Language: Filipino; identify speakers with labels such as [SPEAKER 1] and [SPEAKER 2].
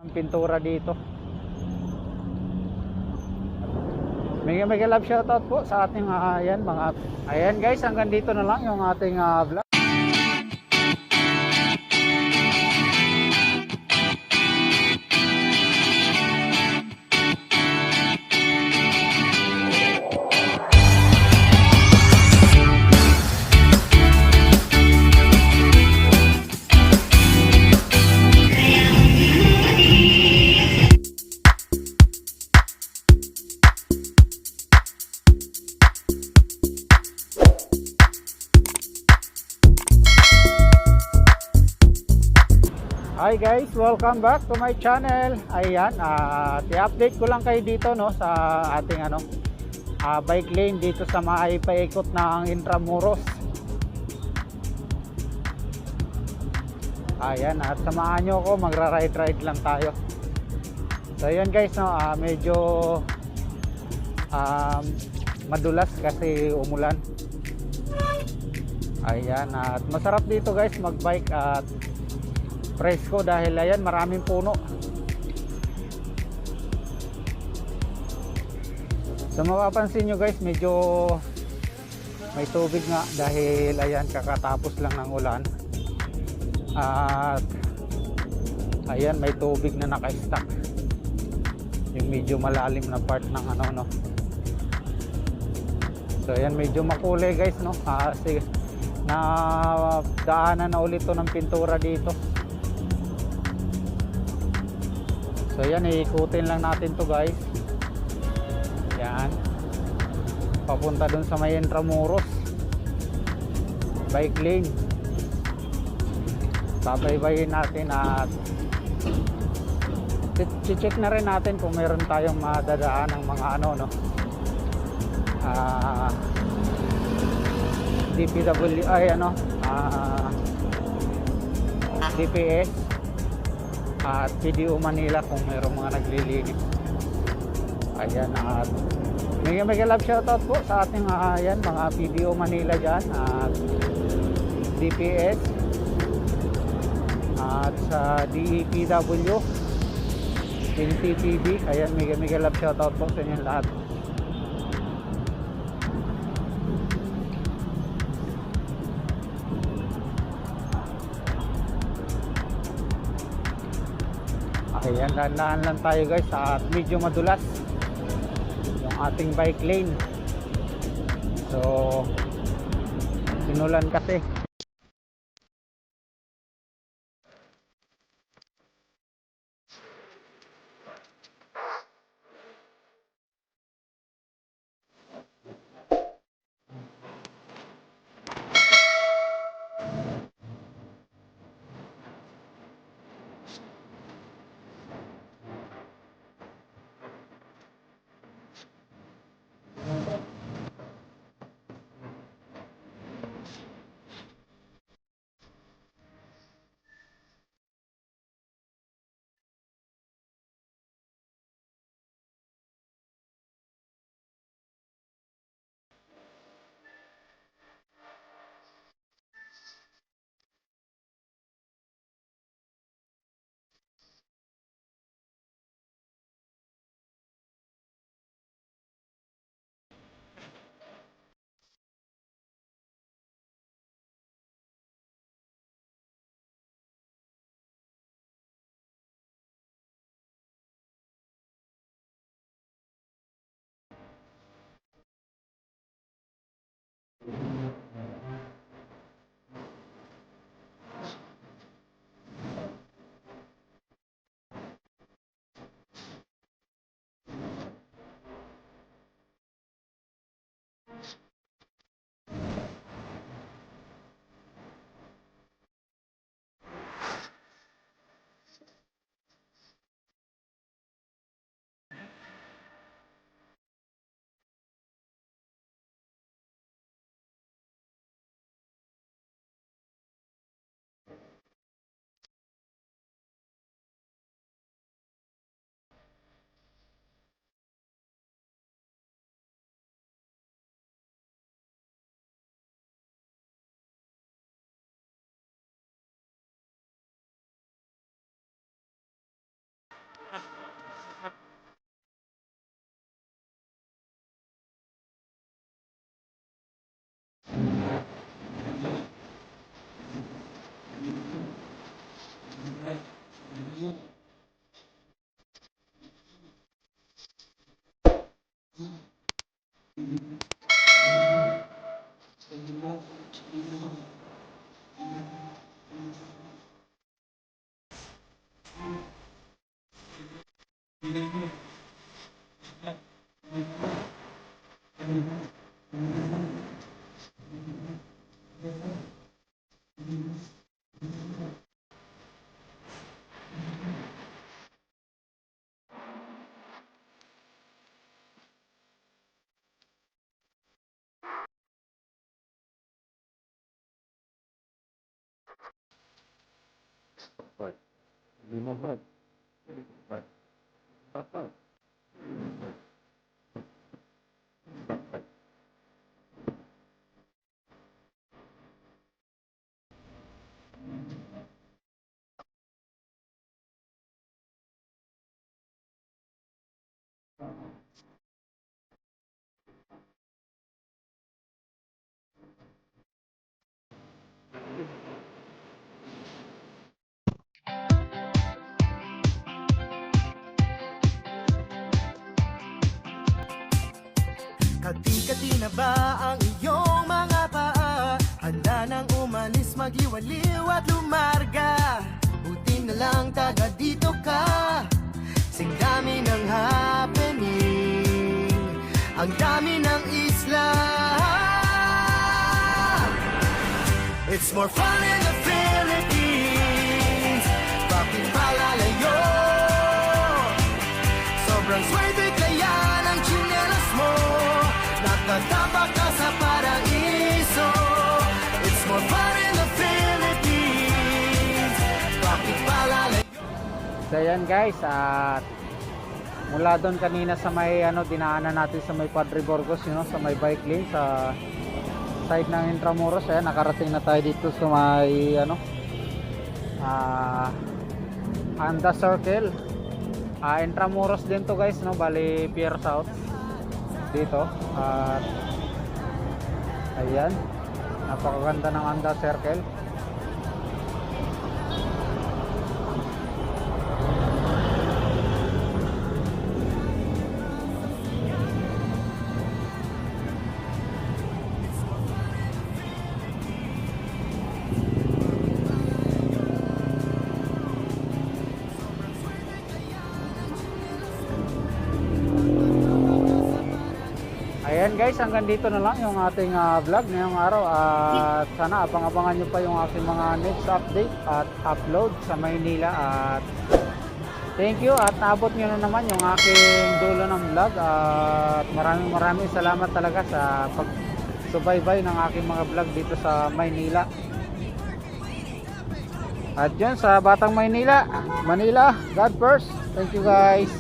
[SPEAKER 1] Ang pintura dito. Mega love shoutout po sa ating ayan guys, hanggang dito na lang yung ating vlog. Hi guys, welcome back to my channel. Ayan, i-update ko lang kayo dito no sa ating bike lane dito sa maipaikot ng Intramuros. Ayan, at samahan nyo ako, magra-ride lang tayo. So ayan guys no, medyo madulas kasi umulan. Ayan, at masarap dito guys magbike at presko dahil ayan maraming puno. So mapapansin nyo guys, medyo may tubig nga dahil ayan kakatapos lang ng ulan. At ayan may tubig na naka-stack. Yung medyo malalim na part ng no. So ayan medyo makulay guys no. Kasi na daanan na ulit to ng pintura dito. So yan, iikutin lang natin to guys. Yan, papunta dun sa may Intramuros bike lane. Babaybayin natin at check na rin natin kung meron tayong madadaan ng mga DPW DPS at PDO Manila kung mayroong mga naglilinis. Ayan, at mega love shoutout po sa ating mga PDO Manila dyan at DPS at sa DEPW, NTTB. Ayan, mega love shoutout po sa inyo lahat. Ayan, dahan-dahan lang tayo guys at medyo madulas yung ating bike lane. So sinulan kasi.
[SPEAKER 2] Kati-kati na ba ang iyong mga paa? Handa nang umalis, magliwaliw at lumarga. Buti na lang taga dito ka. Sing dami ng happening, ang dami ng isla. It's more fun in the Philippines. Bakit palalayo? Sobrang swerte kaya ng tsinelas mo. Nakatapak ka sa paraiso. It's more fun in the Philippines. Bakit palalayo?
[SPEAKER 1] So yan guys, at mula doon kanina sa may dinaanan natin sa may Padre Burgos, sa may bike lane sa side ng Intramuros. Ayan, nakarating na tayo dito sa may Anda Circle. Intramuros din to guys, bali Pier South dito. At ayan, napakaganda ng Anda Circle. Ayan guys, hanggang dito na lang yung ating vlog ngayong araw, at sana abang-abangan nyo pa yung aking mga next update at upload sa Maynila. At thank you, at naabot nyo na naman yung aking dulo ng vlog, at maraming salamat talaga sa pagsubaybay ng aking mga vlog dito sa Maynila. At yun, sa Batang Manila, God first. Thank you guys.